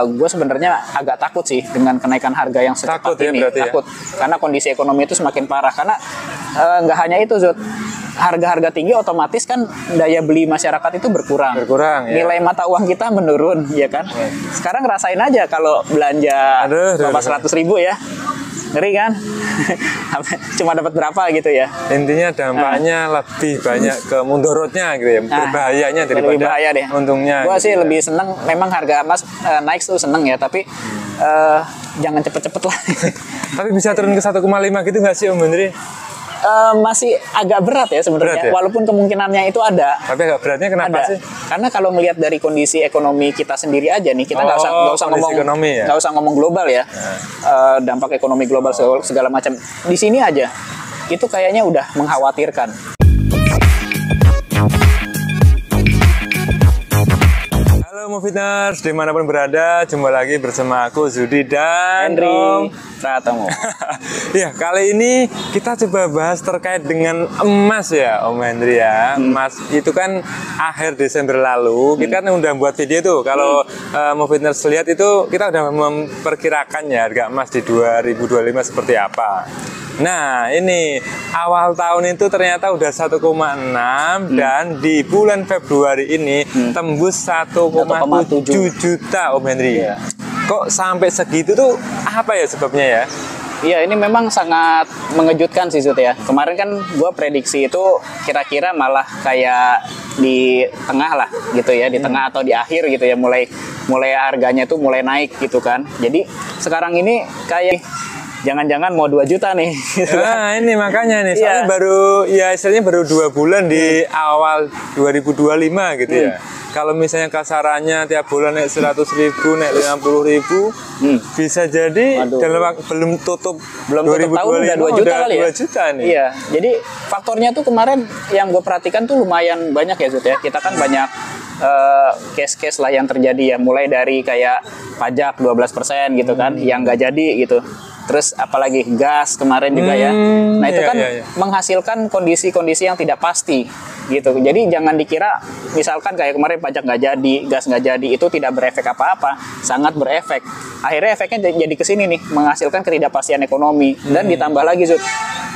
gue sebenarnya agak takut sih dengan kenaikan harga yang secepat Takut ya, ini. berarti ya? Takut karena kondisi ekonomi itu semakin parah. Karena nggak hanya itu, Zut. Harga-harga tinggi otomatis kan daya beli masyarakat itu berkurang. Berkurang, ya. Nilai mata uang kita menurun, ya kan? Sekarang rasain aja kalau belanja bapak 100.000 ya. Ngeri kan? Cuma dapat berapa gitu ya. Intinya dampaknya lebih banyak ke mundorotnya gitu ya, berbahayanya daripada lebih bahaya deh. untungnya. Gua gitu sih ya. lebih seneng memang harga emas naik tuh seneng ya, tapi jangan cepet-cepet lah. Tapi bisa turun ke 1,5 gitu nggak sih Om Hendri? Masih agak berat ya sebenarnya, Berat ya? walaupun kemungkinannya itu ada. Tapi agak beratnya kenapa Ada. sih? Karena kalau melihat dari kondisi ekonomi kita sendiri aja nih, kita nggak usah kondisi ngomong ekonomi ya? nggak usah ngomong global ya. Dampak ekonomi global segala macam. Di sini aja itu kayaknya udah mengkhawatirkan. Halo Moviters, dimanapun berada, jumpa lagi bersama aku Zudi dan Henry Om. Pratama. Ya, kali ini kita coba bahas terkait dengan emas ya Om Hendri ya. Emas itu kan akhir Desember lalu, kita kan udah buat video tuh. Kalau Moviters lihat itu, kita udah memperkirakan ya harga emas di 2025 seperti apa. Nah, ini awal tahun itu ternyata udah 1,6 dan di bulan Februari ini tembus 1,7 juta Om Hendri. Iya. Kok sampai segitu tuh apa ya sebabnya ya? Iya, ini memang sangat mengejutkan sih Zut ya. Kemarin kan gue prediksi itu kira-kira malah kayak di tengah lah gitu ya, di tengah atau di akhir gitu ya, mulai harganya tuh mulai naik gitu kan. Jadi sekarang ini kayak jangan-jangan mau 2 juta nih. Gitu Nah, ini makanya nih, soalnya baru ya istilahnya baru 2 bulan di awal 2025 gitu ya. Kalau misalnya kasarannya tiap bulan naik 100.000, naik 50.000, bisa jadi dalam belum tutup tahun udah 2 juta kali ya. 2 juta nih. Iya, jadi faktornya tuh kemarin yang gue perhatikan tuh lumayan banyak ya Zut ya. Kita kan banyak case-case lah yang terjadi ya, mulai dari kayak pajak 12% gitu kan, yang nggak jadi gitu. Terus apalagi gas kemarin juga ya. Nah itu kan menghasilkan kondisi-kondisi yang tidak pasti gitu. Jadi jangan dikira misalkan kayak kemarin pajak nggak jadi, gas nggak jadi, itu tidak berefek apa-apa. Sangat berefek. Akhirnya efeknya jadi ke sini nih, menghasilkan ketidakpastian ekonomi. Dan ditambah lagi Zut,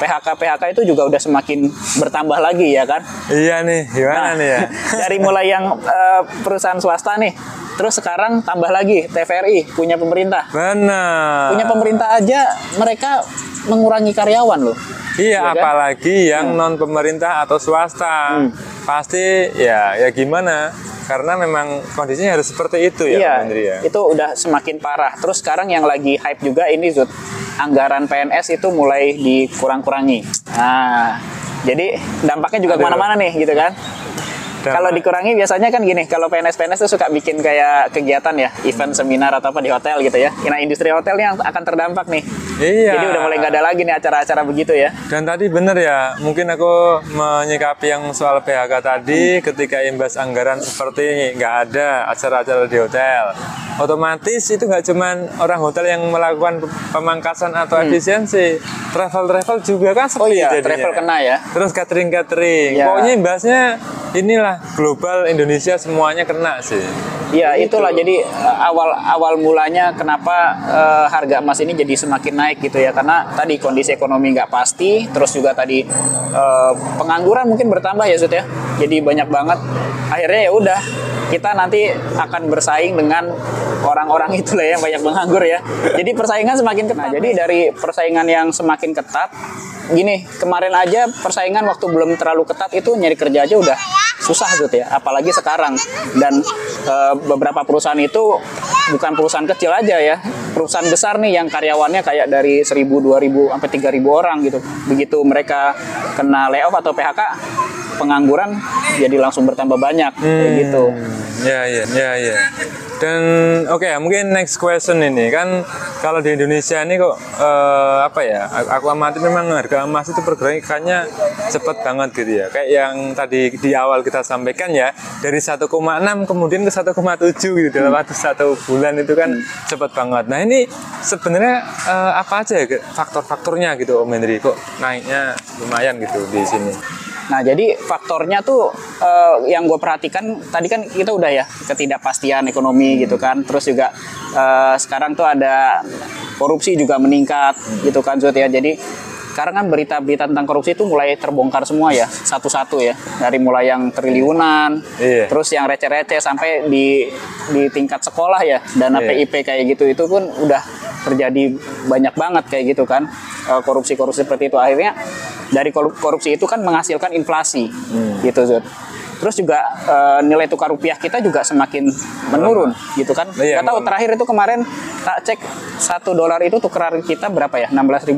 PHK itu juga udah semakin bertambah lagi ya kan. Iya nih, gimana nih ya? Dari mulai yang perusahaan swasta nih, terus sekarang tambah lagi TVRI punya pemerintah. Benar. Punya pemerintah aja mereka mengurangi karyawan loh. Iya, Ya kan? apalagi yang non pemerintah atau swasta. Pasti ya gimana? Karena memang kondisinya harus seperti itu ya, Iya, Om Hendri ya. itu udah semakin parah. Terus sekarang yang lagi hype juga ini Zut, anggaran PNS itu mulai dikurang-kurangi. Nah, jadi dampaknya juga kemana-mana nih gitu kan. Kalau dikurangi biasanya kan gini, kalau PNS tuh suka bikin kayak kegiatan ya, event, seminar atau apa di hotel gitu ya. Nah, industri hotel yang akan terdampak nih. Iya. Jadi udah mulai nggak ada lagi nih acara-acara begitu ya. Dan tadi bener ya, mungkin aku menyikapi yang soal PHK tadi, ketika imbas anggaran seperti ini, nggak ada acara-acara di hotel. Otomatis itu nggak cuman orang hotel yang melakukan pemangkasan atau efisiensi, travel juga kan sepi jadinya. Travel kena ya. Terus catering. Ya. Pokoknya imbasnya inilah global Indonesia semuanya kena sih. Iya, itulah jadi awal mulanya kenapa harga emas ini jadi semakin naik gitu ya, karena tadi kondisi ekonomi nggak pasti, terus juga tadi pengangguran mungkin bertambah ya Zut ya. Jadi banyak banget. Akhirnya ya udah, kita nanti akan bersaing dengan orang-orang itulah yang banyak menganggur ya. Jadi persaingan semakin ketat. Jadi dari persaingan yang semakin ketat, gini, kemarin aja persaingan waktu belum terlalu ketat itu nyari kerja aja udah susah Zut ya, apalagi sekarang. Dan beberapa perusahaan itu bukan perusahaan kecil aja ya, perusahaan besar nih yang karyawannya kayak dari 1.000, 2.000 sampai 3.000 orang gitu. Begitu mereka kena layoff atau PHK, pengangguran jadi langsung bertambah banyak kayak gitu. Ya. Dan oke, mungkin next question ini kan, kalau di Indonesia ini kok apa ya? Aku amati memang harga emas itu pergerakannya cepat banget gitu ya. Kayak yang tadi di awal kita sampaikan ya, dari 1,6 kemudian ke 1,7 gitu dalam waktu 1 bulan itu kan cepat banget. Nah, ini sebenarnya apa aja ya faktor-faktornya gitu Om Hendri, kok naiknya lumayan gitu di sini? Nah, jadi faktornya tuh yang gue perhatikan tadi kan kita udah ya ketidakpastian ekonomi gitu kan, terus juga sekarang tuh ada korupsi juga meningkat gitu kan Zut ya. Jadi sekarang kan berita-berita tentang korupsi itu mulai terbongkar semua ya, satu-satu ya, dari mulai yang triliunan, terus yang receh-receh sampai di tingkat sekolah ya, dana PIP kayak gitu, itu pun udah terjadi banyak banget kayak gitu kan, korupsi-korupsi seperti itu. Akhirnya dari korupsi itu kan menghasilkan inflasi gitu Zut. Terus juga nilai tukar rupiah kita juga semakin menurun gitu kan. Nggak tahu terakhir itu kemarin tak cek $1 itu tukeran kita berapa ya? 16.400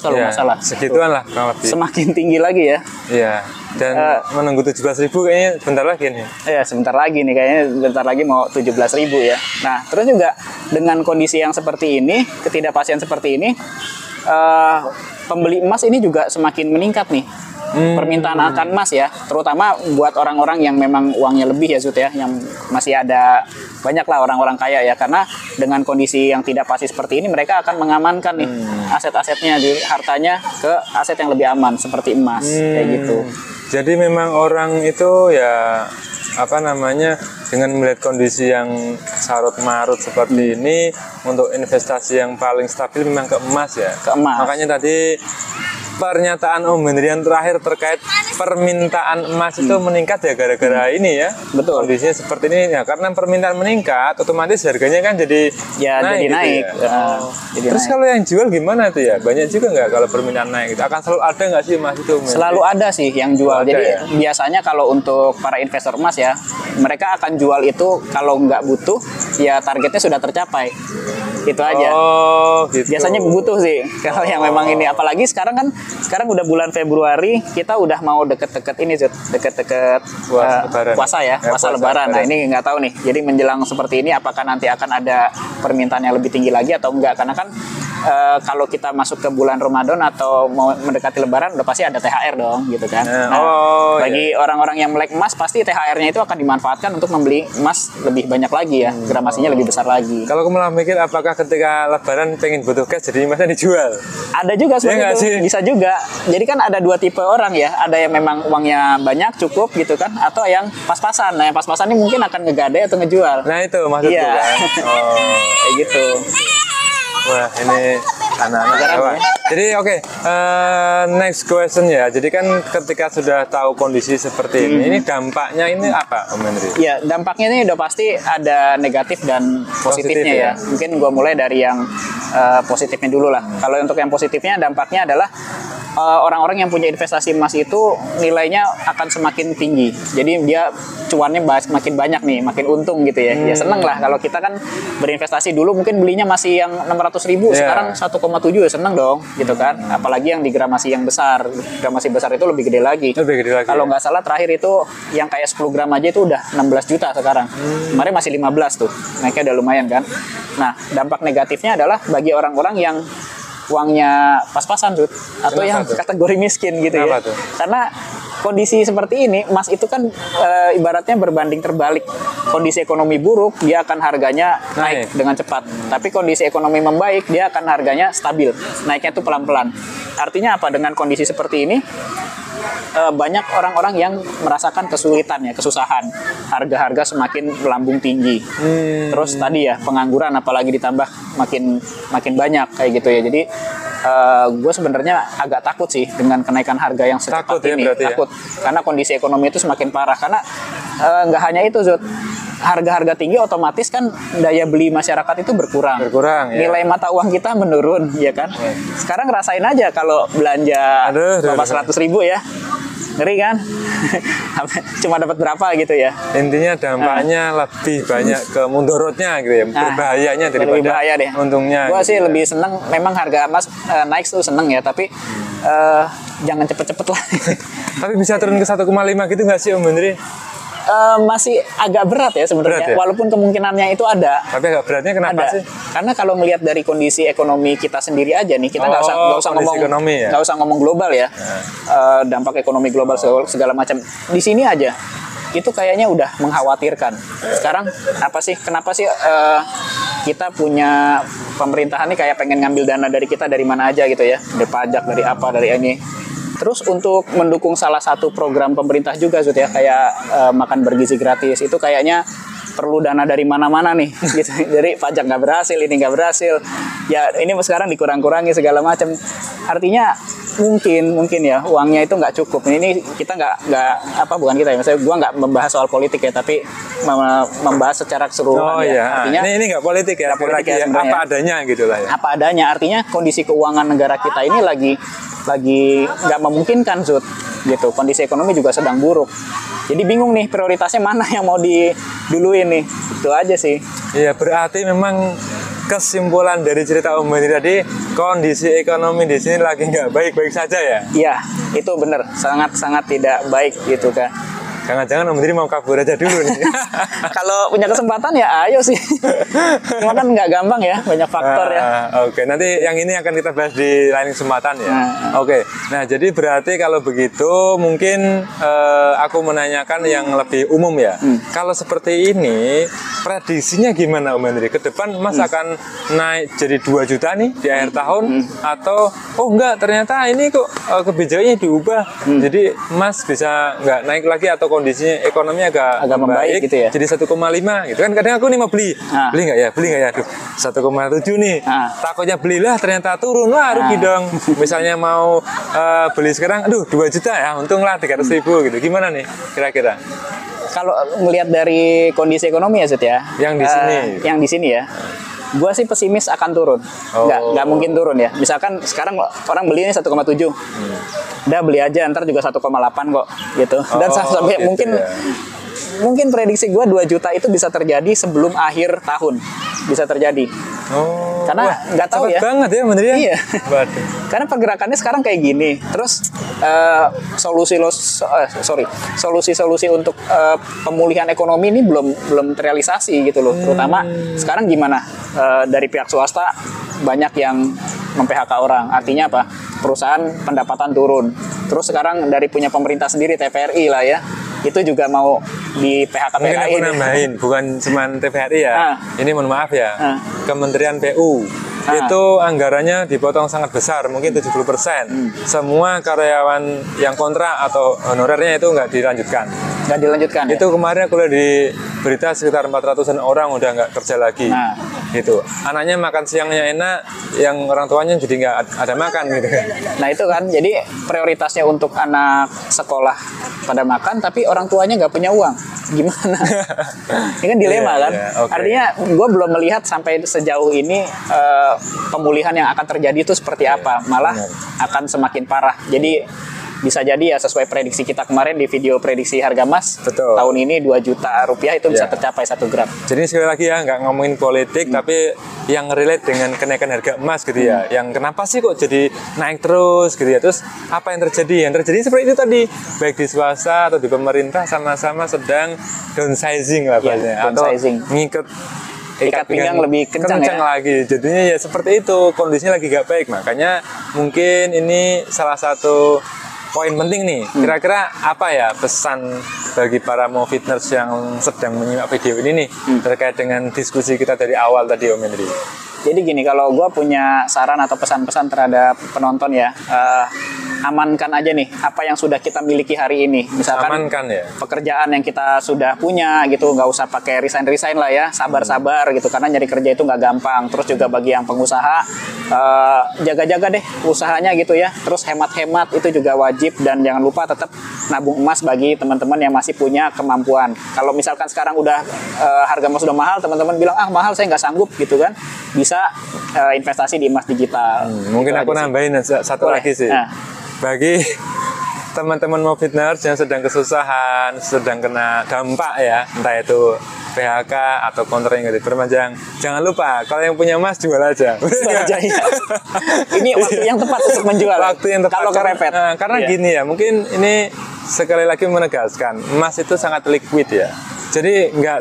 kalau nggak salah. Segituan lah kurang lebih. Semakin tinggi lagi ya. Iya. Dan menunggu 17.000 kayaknya bentar lagi nih. Iya, sebentar lagi nih kayaknya, bentar lagi mau 17.000 ya. Nah, terus juga dengan kondisi yang seperti ini, ketidakpastian seperti ini, pembeli emas ini juga semakin meningkat nih. Permintaan akan emas ya, terutama buat orang-orang yang memang uangnya lebih ya Zut ya, yang masih ada banyak lah orang-orang kaya ya, karena dengan kondisi yang tidak pasti seperti ini mereka akan mengamankan nih aset-asetnya, hartanya ke aset yang lebih aman seperti emas kayak gitu. Jadi memang orang itu ya apa namanya, dengan melihat kondisi yang carut marut seperti ini, untuk investasi yang paling stabil memang ke emas ya. Ke emas. Makanya tadi pernyataan Om Hendri yang terakhir terkait permintaan emas itu meningkat ya gara-gara ini ya. Betul. Kondisinya seperti ini ya, karena permintaan meningkat otomatis harganya kan jadi ya, naik. Jadi gitu naik. Ya. Jadi terus naik. kalau yang jual gimana tuh ya? Banyak juga nggak kalau permintaan naik itu? Akan selalu ada nggak sih emas itu? Selalu ada sih yang jual. Jadi ya? biasanya kalau untuk para investor emas ya, mereka akan jual itu kalau nggak butuh ya targetnya sudah tercapai. Itu aja. Oh, gitu. Biasanya butuh sih kalau yang memang ini, apalagi sekarang udah bulan Februari, kita udah mau deket-deket ini Zut, deket-deket puasa ya, puasa lebaran. Nah, ini nggak tahu nih. Jadi menjelang seperti ini apakah nanti akan ada permintaan yang lebih tinggi lagi atau enggak, karena kan kalau kita masuk ke bulan Ramadan atau mau mendekati lebaran udah pasti ada THR dong gitu kan. Nah, bagi orang-orang yang melek emas pasti THR-nya itu akan dimanfaatkan untuk membeli emas lebih banyak lagi ya, gramasinya lebih besar lagi. Kalau aku malah mikir apakah ketika lebaran pengen butuh cash jadi emasnya dijual? Ada juga seperti itu, bisa juga. Jadi kan ada dua tipe orang ya, ada yang memang uangnya banyak cukup gitu kan, atau yang pas-pasan. Nah, yang pas-pasan ini mungkin akan ngegade atau ngejual. Nah, itu maksudku kan. Kayak gitu. Wah, ini anak-anak Jawa. Jadi next question ya. Jadi kan ketika sudah tahu kondisi seperti ini dampaknya ini apa, Om Hendri? Ya, dampaknya ini udah pasti ada negatif dan positifnya ya. Mungkin gue mulai dari yang positifnya dulu lah. Kalau untuk yang positifnya, dampaknya adalah orang-orang yang punya investasi emas itu nilainya akan semakin tinggi. Jadi dia cuannya makin banyak nih, makin untung gitu ya. Ya seneng lah kalau kita kan berinvestasi dulu mungkin belinya masih yang 600.000, sekarang 1,7 ya seneng dong gitu kan. Apalagi yang di gramasi yang besar. Gramasi besar itu lebih gede lagi. Kalau nggak salah terakhir itu yang kayak 10 gram aja itu udah 16 juta sekarang. Kemarin masih 15 tuh. Naiknya udah lumayan kan. Nah, dampak negatifnya adalah bagi orang-orang yang uangnya pas-pasan Zut, atau yang kategori miskin gitu ya. Karena kondisi seperti ini emas itu kan ibaratnya berbanding terbalik. Kondisi ekonomi buruk dia akan harganya naik dengan cepat, tapi kondisi ekonomi membaik dia akan harganya stabil, naiknya tuh pelan-pelan. Artinya apa? Dengan kondisi seperti ini banyak orang-orang yang merasakan kesulitan ya, kesusahan, harga-harga semakin melambung tinggi. Terus tadi ya pengangguran apalagi ditambah makin banyak kayak gitu ya. Jadi gue sebenarnya agak takut sih dengan kenaikan harga yang secepat ini. Takut karena kondisi ekonomi itu semakin parah. Karena nggak hanya itu Zut, harga-harga tinggi otomatis kan daya beli masyarakat itu berkurang ya. Nilai mata uang kita menurun ya kan. Sekarang rasain aja kalau belanja 100.000 ya, ngeri kan. Cuma dapat berapa gitu ya. Intinya dampaknya lebih banyak ke mundorotnya gitu ya, berbahayanya daripada lebih bahaya deh. Untungnya. Gua gitu sih lebih seneng memang harga emas naik tuh seneng ya, tapi jangan cepet-cepet lah. Tapi bisa turun ke 1,5 gitu nggak sih Om Hendri? Masih agak berat ya sebenarnya, walaupun kemungkinannya itu ada. Tapi agak beratnya kenapa sih? Karena kalau melihat dari kondisi ekonomi kita sendiri aja nih, kita nggak usah ngomong global ya, dampak ekonomi global segala macam. Di sini aja itu kayaknya udah mengkhawatirkan. Sekarang kenapa sih kita punya pemerintahan nih kayak pengen ngambil dana dari kita dari mana aja gitu ya, dari pajak, dari apa, dari ini. Terus untuk mendukung salah satu program pemerintah juga Zut ya, kayak makan bergizi gratis, itu kayaknya perlu dana dari mana-mana nih gitu. Jadi pajak nggak berhasil, ini nggak berhasil, ya ini sekarang dikurang-kurangi segala macam. Artinya mungkin ya uangnya itu nggak cukup. Ini kita nggak bukan kita ya, maksudnya gua nggak membahas soal politik ya, tapi membahas secara keseluruhan. Oh ya. iya, Artinya ini nggak politik ya, nggak politik ya, apa adanya gitu lah ya. Apa adanya, artinya kondisi keuangan negara kita ini lagi nggak memungkinkan Zut gitu. Kondisi ekonomi juga sedang buruk. Jadi bingung nih prioritasnya mana yang mau diduluin nih. Itu aja sih. Iya, berarti memang kesimpulan dari cerita Om Hendri tadi, kondisi ekonomi di sini lagi nggak baik-baik saja ya? Iya, itu benar. Sangat-sangat tidak baik gitu kan. Jangan-jangan Om Hendri mau kabur aja dulu nih. Kalau punya kesempatan ya ayo sih. Cuma kan nggak gampang ya, banyak faktor ya. Oke, nanti yang ini akan kita bahas di lain kesempatan ya. Oke, nah jadi berarti kalau begitu mungkin aku menanyakan yang lebih umum ya. Kalau seperti ini, prediksinya gimana Om Hendri? Ke depan Mas akan naik jadi 2 juta nih di akhir tahun? Atau, oh enggak, ternyata ini kok kebijakannya diubah. Jadi Mas bisa nggak naik lagi atau kondisinya ekonominya agak membaik gitu ya. Jadi 1,5 gitu kan. Kadang aku nih mau beli nggak ya, aduh 1,7 nih, takutnya belilah ternyata turun, wah rugi dong. Misalnya mau beli sekarang, aduh 2 juta ya, untung lah 300.000 gitu. Gimana nih kira-kira? Kalau ngelihat dari kondisi ekonomi ya Zut ya, yang di sini ya, gua sih pesimis akan turun. Nggak mungkin turun ya. Misalkan sekarang orang beli ini 1,7, udah beli aja, ntar juga 1,8 kok gitu. Dan sampai gitu mungkin ya. Mungkin prediksi gue 2 juta itu bisa terjadi sebelum akhir tahun, bisa terjadi. Karena nggak tahu ya. Banget ya bener ya. Iya. Karena pergerakannya sekarang kayak gini. Terus solusi-solusi untuk pemulihan ekonomi ini belum terrealisasi gitu loh. Terutama sekarang gimana dari pihak swasta banyak yang mem-PHK orang. Artinya apa? Perusahaan pendapatan turun. Terus sekarang dari punya pemerintah sendiri, TVRI lah ya, itu juga mau di PHK. Mungkin aku nambahin, bukan cuma TVRI ya. Ini mohon maaf ya. Kementerian PU itu anggarannya dipotong sangat besar, mungkin 70%. Semua karyawan yang kontrak atau honorernya itu nggak dilanjutkan. Itu ya? Kemarin aku lihat di berita sekitar 400-an orang udah nggak kerja lagi. Gitu. Anaknya makan siangnya enak, yang orang tuanya jadi nggak ada makan gitu. Nah itu kan, jadi prioritasnya untuk anak sekolah pada makan, tapi orang tuanya nggak punya uang. Gimana? Ini kan dilema kan? Okay. Artinya gue belum melihat sampai sejauh ini pemulihan yang akan terjadi itu seperti apa. Malah akan semakin parah. Jadi bisa jadi ya sesuai prediksi kita kemarin di video prediksi harga emas. Betul. Tahun ini 2 juta rupiah itu bisa tercapai 1 gram. Jadi sekali lagi ya, nggak ngomongin politik, tapi yang relate dengan kenaikan harga emas gitu ya. Yang kenapa sih kok jadi naik terus gitu ya. Terus apa yang terjadi? Yang terjadi seperti itu tadi, baik di swasta atau di pemerintah sama-sama sedang downsizing lah bahasanya. Atau ngikat ikat pinggang lebih kencang ya? lagi. Jadinya ya seperti itu, kondisinya lagi nggak baik. Makanya mungkin ini salah satu poin penting nih. Kira-kira apa ya pesan bagi para Movitners yang sedang menyimak video ini nih terkait dengan diskusi kita dari awal tadi Om Hendri? Jadi gini, kalau gue punya saran atau pesan-pesan terhadap penonton ya, amankan aja nih apa yang sudah kita miliki hari ini. Misalkan amankan ya, pekerjaan yang kita sudah punya gitu, nggak usah pakai resign lah ya, sabar-sabar gitu, karena nyari kerja itu nggak gampang. Terus juga bagi yang pengusaha, jaga-jaga deh usahanya gitu ya. Terus hemat-hemat itu juga wajib, dan jangan lupa tetap nabung emas bagi teman-teman yang masih punya kemampuan. Kalau misalkan sekarang udah harga emas sudah mahal, teman-teman bilang mahal saya nggak sanggup gitu kan, bisa investasi di emas digital. Mungkin aku nambahin satu lagi sih. Bagi teman-teman Movitners yang sedang kesusahan, sedang kena dampak ya, entah itu PHK atau kontrak yang nggak diperpanjang, jangan lupa kalau yang punya emas jual aja. Ini waktu yang tepat untuk menjual. Waktu yang tepat kalau kepepet. Karena gini ya, mungkin ini sekali lagi menegaskan emas itu sangat liquid ya. Jadi nggak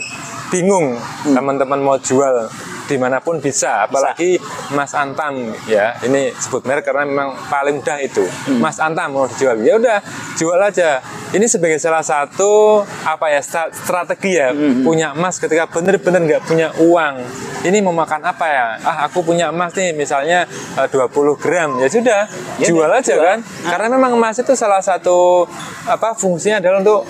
bingung teman-teman mau jual dimanapun bisa, apalagi Mas Antam ya, ini sebut merek karena memang paling mudah itu. Mas Antam mau dijual, ya udah jual aja. Ini sebagai salah satu apa ya, strategi ya, punya emas ketika benar-benar nggak punya uang. Ini mau makan apa ya? Aku punya emas nih misalnya 20 gram, ya sudah jual aja kan. Karena memang emas itu salah satu apa fungsinya adalah untuk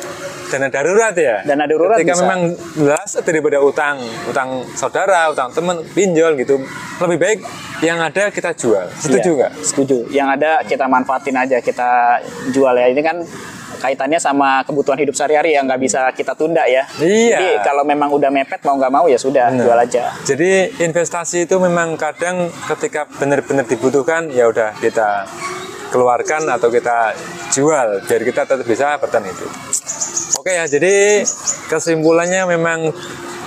dana darurat ya. Dana darurat ketika bisa. memang jelas daripada utang saudara, utang teman, pinjol gitu. Lebih baik yang ada kita jual. Setuju nggak? Setuju. Yang ada kita manfaatin aja, kita jual ya. Ini kan kaitannya sama kebutuhan hidup sehari-hari yang nggak bisa kita tunda ya. Iya. Jadi kalau memang udah mepet mau nggak mau ya sudah jual aja. Jadi investasi itu memang kadang ketika benar-benar dibutuhkan ya udah kita keluarkan atau kita jual biar kita tetap bisa bertahan hidup. Oke ya, jadi kesimpulannya memang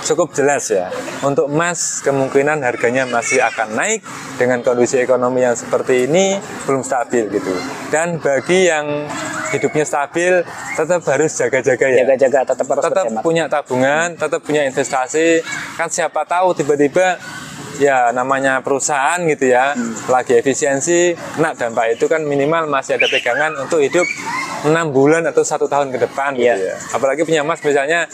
cukup jelas ya. Untuk emas kemungkinan harganya masih akan naik dengan kondisi ekonomi yang seperti ini belum stabil gitu. Dan bagi yang hidupnya stabil tetap harus jaga-jaga ya. Jaga-jaga, tetap harus Tetap berhemat. punya tabungan, tetap punya investasi. Kan siapa tahu tiba-tiba ya namanya perusahaan gitu ya, lagi efisiensi, nah dampak itu kan minimal masih ada pegangan untuk hidup 6 bulan atau 1 tahun ke depan gitu ya. Apalagi punya emas misalnya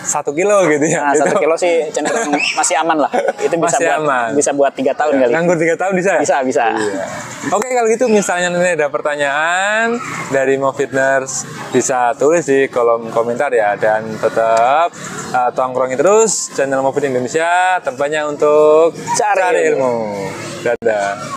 1 kilo gitu ya. Nah, 1 Itu kilo sih cenderung masih aman lah. Itu bisa Masih buat aman. bisa buat 3 tahun kali. nganggur 3 tahun bisa? Bisa. Iya. Oke, kalau gitu misalnya nanti ada pertanyaan dari Movitners bisa tulis di kolom komentar ya, dan tetap tongkrongi terus channel Movit Indonesia, tempatnya untuk Cari cari ilmu. Dadah.